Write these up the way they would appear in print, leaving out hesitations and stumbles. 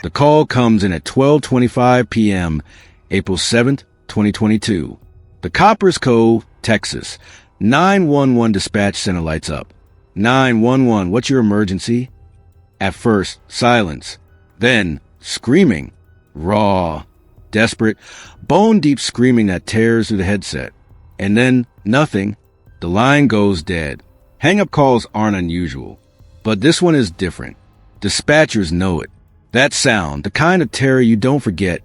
The call comes in at 12:25 p.m., April 7th, 2022. The Coppers Cove, Texas. 911 dispatch center lights up. 911, what's your emergency? At first, silence. Then, screaming. Raw, desperate, bone-deep screaming that tears through the headset. And then, nothing. The line goes dead. Hang-up calls aren't unusual, but this one is different. Dispatchers know it. That sound, the kind of terror you don't forget,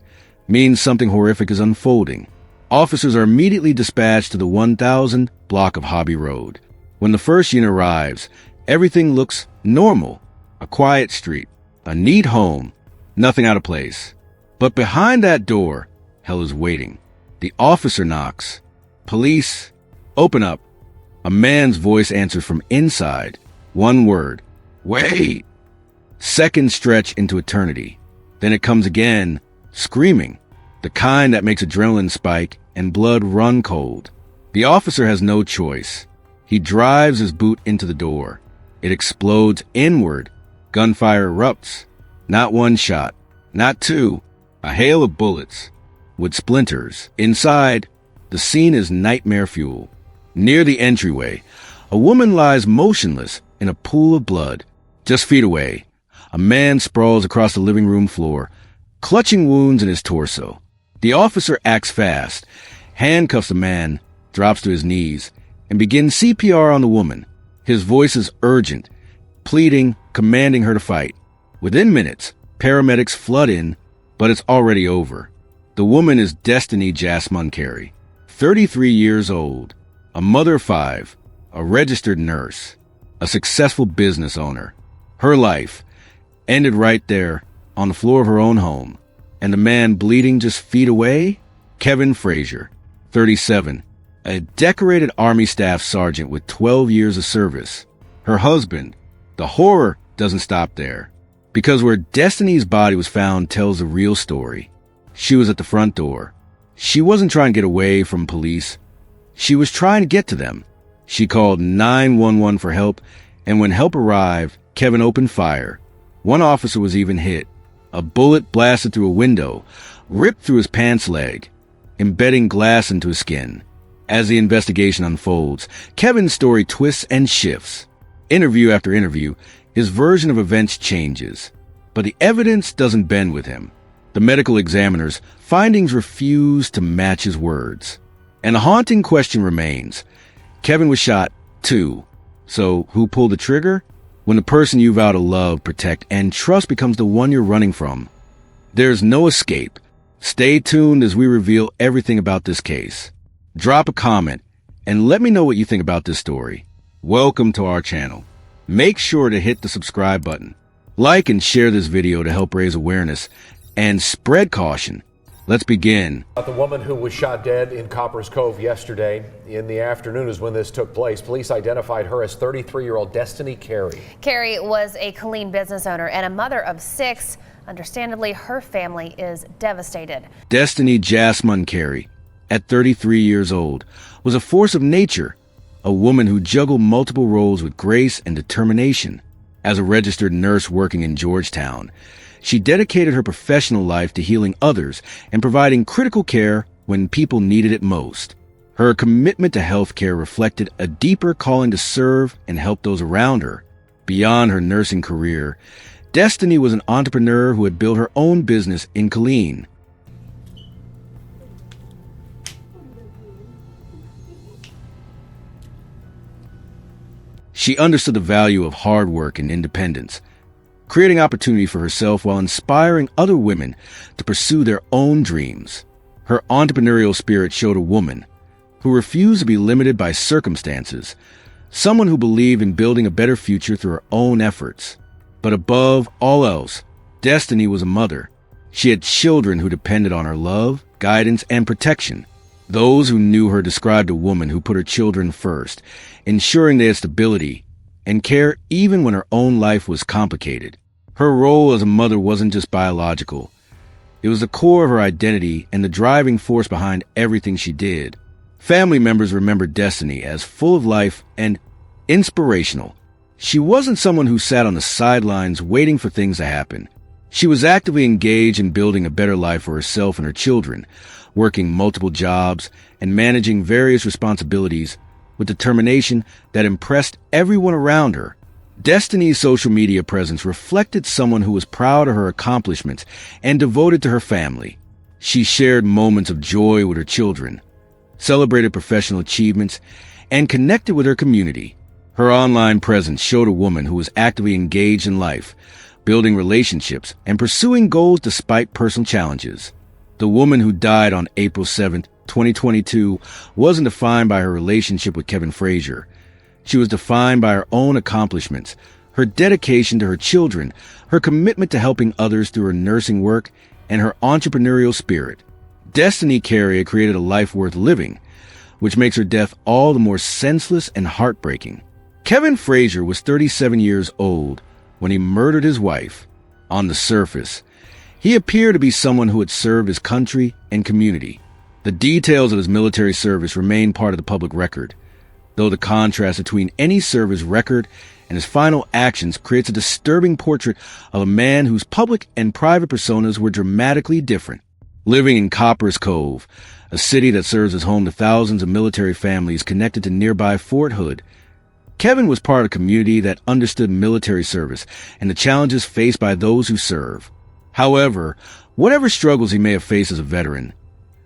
means something horrific is unfolding. Officers are immediately dispatched to the 1000 block of Hobby Road. When the first unit arrives, everything looks normal. A quiet street, a neat home, nothing out of place. But behind that door, hell is waiting. The officer knocks. Police, open up. A man's voice answers from inside. One word. Wait! Seconds stretch into eternity. Then it comes again, screaming. The kind that makes adrenaline spike and blood run cold. The officer has no choice. He drives his boot into the door. It explodes inward. Gunfire erupts. Not one shot. Not two. A hail of bullets. With splinters. Inside, the scene is nightmare fuel. Near the entryway, a woman lies motionless in a pool of blood. Just feet away, a man sprawls across the living room floor, clutching wounds in his torso. The officer acts fast, handcuffs the man, drops to his knees, and begins CPR on the woman. His voice is urgent, pleading, commanding her to fight. Within minutes, paramedics flood in, but it's already over. The woman is Destiney Jassmund Carey, 33 years old. A mother of 5, a registered nurse, a successful business owner. Her life ended right there on the floor of her own home. And the man bleeding just feet away? Kevin Frazier, 37, a decorated Army staff sergeant with 12 years of service. Her husband. The horror doesn't stop there. Because where Destiney's body was found tells a real story. She was at the front door. She wasn't trying to get away from police. She was trying to get to them. She called 911 for help, and when help arrived, Kevin opened fire. One officer was even hit. A bullet blasted through a window, ripped through his pants leg, embedding glass into his skin. As the investigation unfolds, Kevin's story twists and shifts. Interview after interview, his version of events changes. But the evidence doesn't bend with him. The medical examiner's findings refuse to match his words. And the haunting question remains. Kevin was shot, too. So who pulled the trigger? When the person you vow to love, protect, and trust becomes the one you're running from. There's no escape. Stay tuned as we reveal everything about this case. Drop a comment and let me know what you think about this story. Welcome to our channel. Make sure to hit the subscribe button. Like and share this video to help raise awareness and spread caution. Let's begin. The woman who was shot dead in Coppers Cove yesterday in the afternoon is when this took place. Police identified her as 33-year-old Destiney Carey. Carey was a clean business owner and a mother of 6. Understandably, her family is devastated. Destiney Jassmund Carey, at 33 years old, was a force of nature, a woman who juggled multiple roles with grace and determination. As a registered nurse working in Georgetown, she dedicated her professional life to healing others and providing critical care when people needed it most. Her commitment to healthcare reflected a deeper calling to serve and help those around her. Beyond her nursing career, Destiney was an entrepreneur who had built her own business in Killeen. She understood the value of hard work and independence, creating opportunity for herself while inspiring other women to pursue their own dreams. Her entrepreneurial spirit showed a woman who refused to be limited by circumstances, someone who believed in building a better future through her own efforts. But above all else, Destiney was a mother. She had children who depended on her love, guidance, and protection. Those who knew her described a woman who put her children first, ensuring they had stability and care even when her own life was complicated. Her role as a mother wasn't just biological. It was the core of her identity and the driving force behind everything she did. Family members remembered Destiney as full of life and inspirational. She wasn't someone who sat on the sidelines waiting for things to happen. She was actively engaged in building a better life for herself and her children, working multiple jobs and managing various responsibilities with determination that impressed everyone around her. Destiney's social media presence reflected someone who was proud of her accomplishments and devoted to her family. She shared moments of joy with her children, celebrated professional achievements, and connected with her community. Her online presence showed a woman who was actively engaged in life, building relationships and pursuing goals despite personal challenges. The woman who died on April 7, 2022, wasn't defined by her relationship with Kevin Frazier. She was defined by her own accomplishments, her dedication to her children, her commitment to helping others through her nursing work, and her entrepreneurial spirit. Destiney Carey created a life worth living, which makes her death all the more senseless and heartbreaking. Kevin Frazier was 37 years old when he murdered his wife. On the surface, he appeared to be someone who had served his country and community. The details of his military service remain part of the public record, though the contrast between any service record and his final actions creates a disturbing portrait of a man whose public and private personas were dramatically different. Living in Copper's Cove, a city that serves as home to thousands of military families connected to nearby Fort Hood, Kevin was part of a community that understood military service and the challenges faced by those who serve. However, whatever struggles he may have faced as a veteran,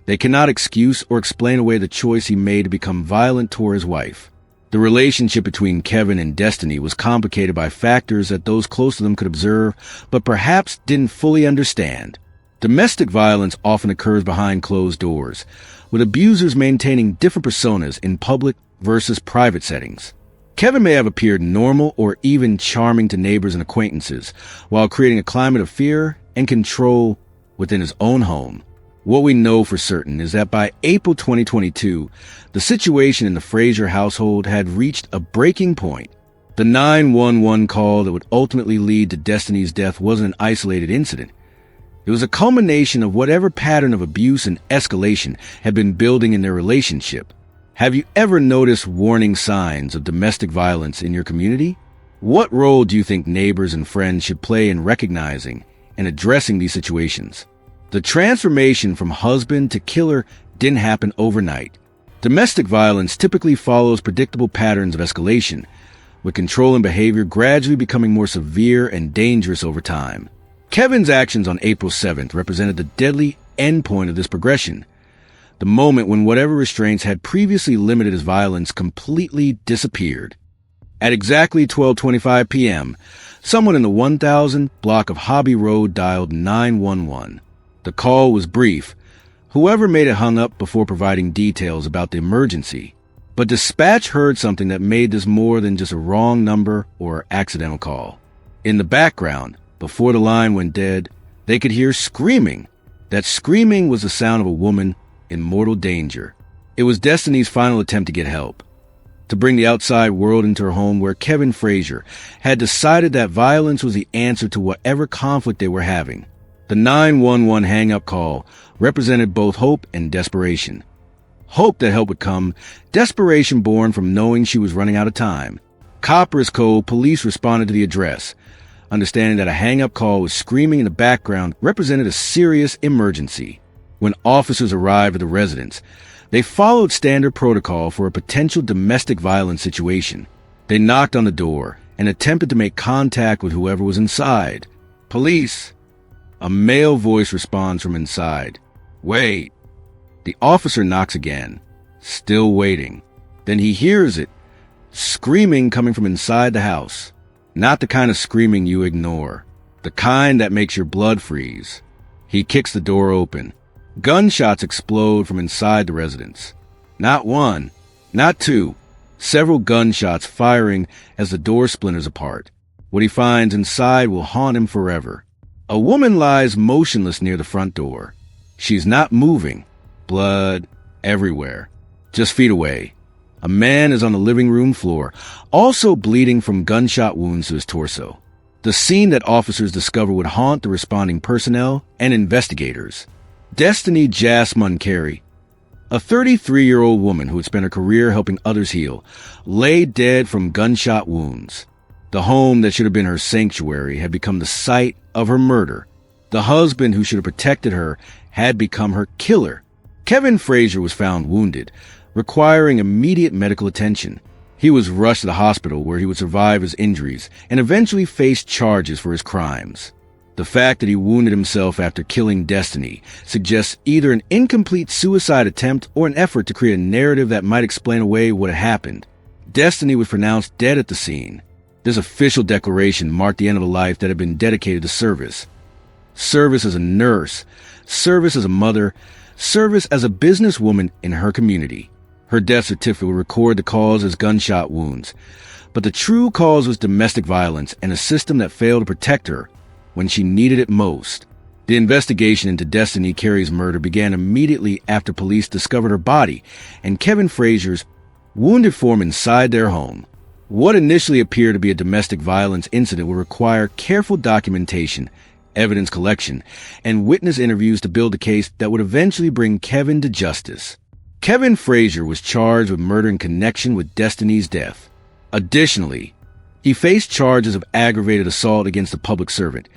they cannot excuse or explain away the choice he made to become violent toward his wife. The relationship between Kevin and Destiney was complicated by factors that those close to them could observe, but perhaps didn't fully understand. Domestic violence often occurs behind closed doors, with abusers maintaining different personas in public versus private settings. Kevin may have appeared normal or even charming to neighbors and acquaintances, while creating a climate of fear and control within his own home. What we know for certain is that by April 2022, the situation in the Frazier household had reached a breaking point. The 911 call that would ultimately lead to Destiney's death wasn't an isolated incident. It was a culmination of whatever pattern of abuse and escalation had been building in their relationship. Have you ever noticed warning signs of domestic violence in your community? What role do you think neighbors and friends should play in recognizing and addressing these situations? The transformation from husband to killer didn't happen overnight. Domestic violence typically follows predictable patterns of escalation, with control and behavior gradually becoming more severe and dangerous over time. Kevin's actions on April 7th represented the deadly endpoint of this progression, the moment when whatever restraints had previously limited his violence completely disappeared. At exactly 12:25 p.m., someone in the 1000 block of Hobby Road dialed 911. The call was brief. Whoever made it hung up before providing details about the emergency. But dispatch heard something that made this more than just a wrong number or accidental call. In the background, before the line went dead, they could hear screaming. That screaming was the sound of a woman in mortal danger. It was Destiney's final attempt to get help, to bring the outside world into her home where Kevin Frazier had decided that violence was the answer to whatever conflict they were having. The 911 hang-up call represented both hope and desperation. Hope that help would come, desperation born from knowing she was running out of time. Copper's Cove police responded to the address, understanding that a hang-up call with screaming in the background represented a serious emergency. When officers arrived at the residence, they followed standard protocol for a potential domestic violence situation. They knocked on the door and attempted to make contact with whoever was inside. Police! A male voice responds from inside. Wait. The officer knocks again, still waiting. Then he hears it, screaming coming from inside the house. Not the kind of screaming you ignore, the kind that makes your blood freeze. He kicks the door open. Gunshots explode from inside the residence. Not one, not two, several gunshots firing as the door splinters apart. What he finds inside will haunt him forever. A woman lies motionless near the front door. She's not moving. Blood everywhere. Just feet away, a man is on the living room floor, also bleeding from gunshot wounds to his torso. The scene that officers discover would haunt the responding personnel and investigators. Destiney Jassmund Carey, a 33-year-old woman who had spent her career helping others heal, lay dead from gunshot wounds. The home that should have been her sanctuary had become the site of her murder. The husband who should have protected her had become her killer. Kevin Frazier was found wounded, requiring immediate medical attention. He was rushed to the hospital where he would survive his injuries and eventually face charges for his crimes. The fact that he wounded himself after killing Destiney suggests either an incomplete suicide attempt or an effort to create a narrative that might explain away what had happened. Destiney was pronounced dead at the scene. This official declaration marked the end of a life that had been dedicated to service. Service as a nurse, service as a mother, service as a businesswoman in her community. Her death certificate would record the cause as gunshot wounds, but the true cause was domestic violence and a system that failed to protect her when she needed it most. The investigation into Destiney Carey's murder began immediately after police discovered her body and Kevin Frazier's wounded form inside their home. What initially appeared to be a domestic violence incident would require careful documentation, evidence collection, and witness interviews to build a case that would eventually bring Kevin to justice. Kevin Frazier was charged with murder in connection with Destiney's death. Additionally, he faced charges of aggravated assault against a public servant,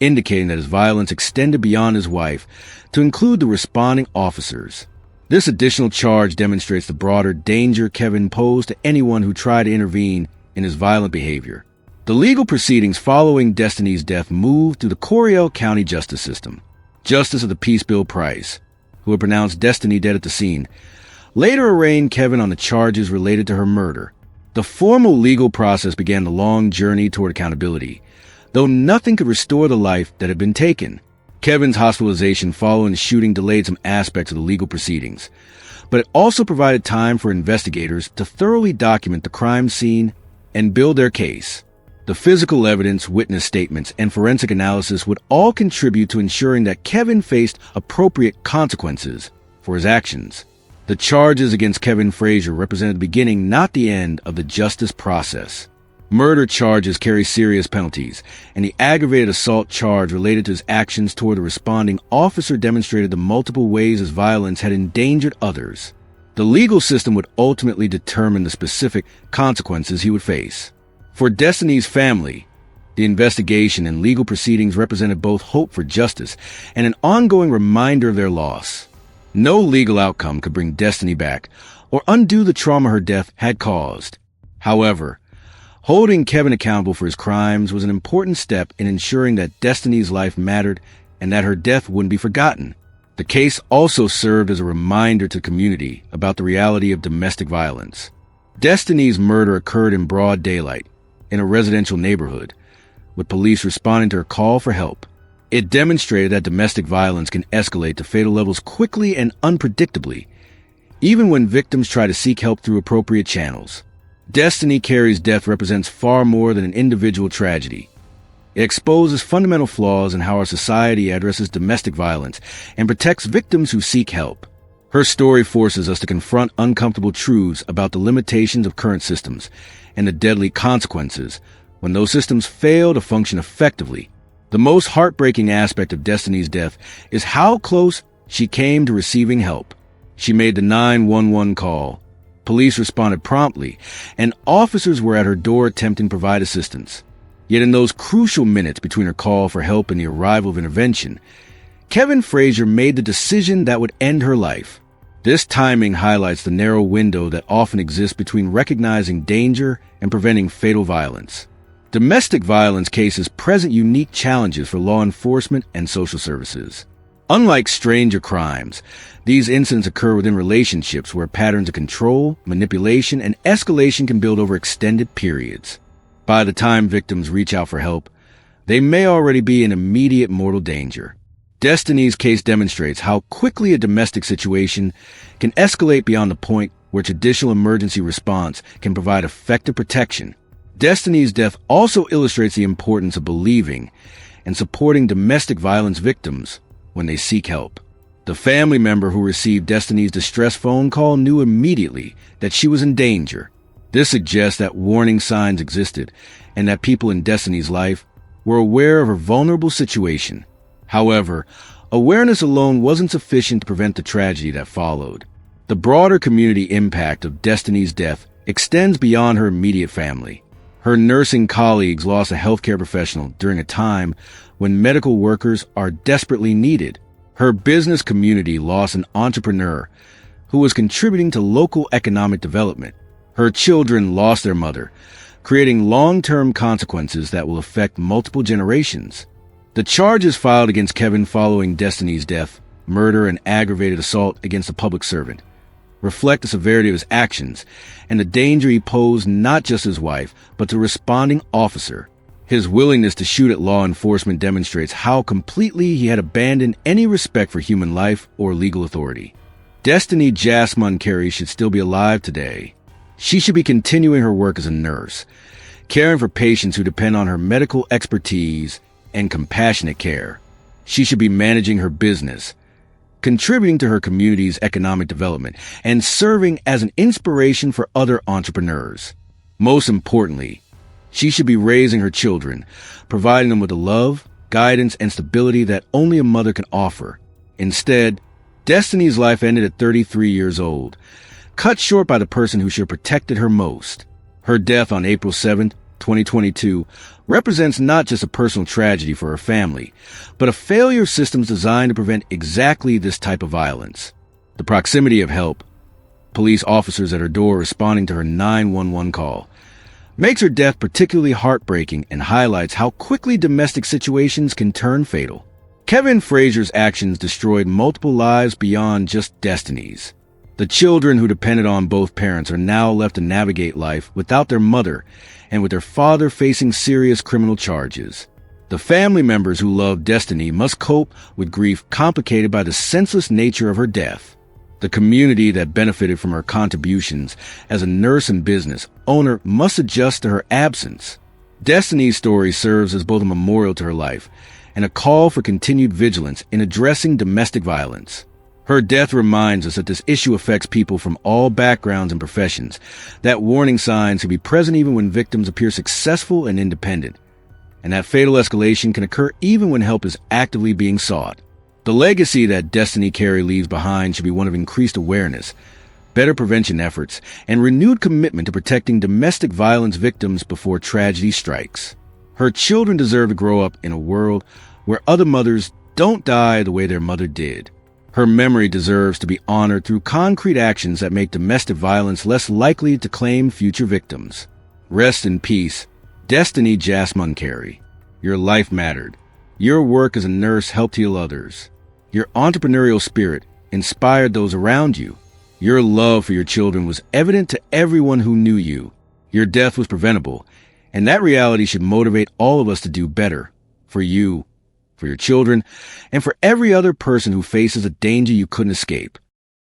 indicating that his violence extended beyond his wife to include the responding officers. This additional charge demonstrates the broader danger Kevin posed to anyone who tried to intervene in his violent behavior. The legal proceedings following Destiney's death moved through the Coryell County justice system. Justice of the Peace Bill Price, who had pronounced Destiney dead at the scene, later arraigned Kevin on the charges related to her murder. The formal legal process began the long journey toward accountability, though nothing could restore the life that had been taken. Kevin's hospitalization following the shooting delayed some aspects of the legal proceedings, but it also provided time for investigators to thoroughly document the crime scene and build their case. The physical evidence, witness statements, and forensic analysis would all contribute to ensuring that Kevin faced appropriate consequences for his actions. The charges against Kevin Frazier represented the beginning, not the end, of the justice process. Murder charges carry serious penalties, and the aggravated assault charge related to his actions toward the responding officer demonstrated the multiple ways his violence had endangered others. The legal system would ultimately determine the specific consequences he would face. For Destiney's family, the investigation and legal proceedings represented both hope for justice and an ongoing reminder of their loss. No legal outcome could bring Destiney back or undo the trauma her death had caused. However, holding Kevin accountable for his crimes was an important step in ensuring that Destiney's life mattered and that her death wouldn't be forgotten. The case also served as a reminder to the community about the reality of domestic violence. Destiney's murder occurred in broad daylight, in a residential neighborhood, with police responding to her call for help. It demonstrated that domestic violence can escalate to fatal levels quickly and unpredictably, even when victims try to seek help through appropriate channels. Destiney Carey's death represents far more than an individual tragedy. It exposes fundamental flaws in how our society addresses domestic violence and protects victims who seek help. Her story forces us to confront uncomfortable truths about the limitations of current systems and the deadly consequences when those systems fail to function effectively. The most heartbreaking aspect of Destiney's death is how close she came to receiving help. She made the 911 call. Police responded promptly, and officers were at her door attempting to provide assistance. Yet in those crucial minutes between her call for help and the arrival of intervention, Kevin Frazier made the decision that would end her life. This timing highlights the narrow window that often exists between recognizing danger and preventing fatal violence. Domestic violence cases present unique challenges for law enforcement and social services. Unlike stranger crimes, these incidents occur within relationships where patterns of control, manipulation, and escalation can build over extended periods. By the time victims reach out for help, they may already be in immediate mortal danger. Destiney's case demonstrates how quickly a domestic situation can escalate beyond the point where traditional emergency response can provide effective protection. Destiney's death also illustrates the importance of believing and supporting domestic violence victims when they seek help. The family member who received Destiney's distress phone call knew immediately that she was in danger. This suggests that warning signs existed and that people in Destiney's life were aware of her vulnerable situation. However, awareness alone wasn't sufficient to prevent the tragedy that followed. The broader community impact of Destiney's death extends beyond her immediate family. Her nursing colleagues lost a healthcare professional during a time when medical workers are desperately needed. Her business community lost an entrepreneur who was contributing to local economic development. Her children lost their mother, creating long-term consequences that will affect multiple generations. The charges filed against Kevin following Destiney's death, murder and aggravated assault against a public servant, reflect the severity of his actions and the danger he posed not just to his wife, but to the responding officer. His willingness to shoot at law enforcement demonstrates how completely he had abandoned any respect for human life or legal authority. Destiney Jassmund Carey should still be alive today. She should be continuing her work as a nurse, caring for patients who depend on her medical expertise and compassionate care. She should be managing her business, contributing to her community's economic development, and serving as an inspiration for other entrepreneurs. Most importantly, she should be raising her children, providing them with the love, guidance, and stability that only a mother can offer. Instead, Destiney's life ended at 33 years old, cut short by the person who should have protected her most. Her death on April 7th, 2022, represents not just a personal tragedy for her family, but a failure of systems designed to prevent exactly this type of violence. The proximity of help, police officers at her door responding to her 911 call, makes her death particularly heartbreaking and highlights how quickly domestic situations can turn fatal. Kevin Frazier's actions destroyed multiple lives beyond just Destiney's. The children who depended on both parents are now left to navigate life without their mother and with their father facing serious criminal charges. The family members who love Destiney must cope with grief complicated by the senseless nature of her death. The community that benefited from her contributions as a nurse and business owner must adjust to her absence. Destiney's story serves as both a memorial to her life and a call for continued vigilance in addressing domestic violence. Her death reminds us that this issue affects people from all backgrounds and professions, that warning signs can be present even when victims appear successful and independent, and that fatal escalation can occur even when help is actively being sought. The legacy that Destiney Carey leaves behind should be one of increased awareness, better prevention efforts, and renewed commitment to protecting domestic violence victims before tragedy strikes. Her children deserve to grow up in a world where other mothers don't die the way their mother did. Her memory deserves to be honored through concrete actions that make domestic violence less likely to claim future victims. Rest in peace, Destiney Jassmund Carey. Your life mattered. Your work as a nurse helped heal others. Your entrepreneurial spirit inspired those around you. Your love for your children was evident to everyone who knew you. Your death was preventable, and that reality should motivate all of us to do better for you, for your children, and for every other person who faces a danger you couldn't escape.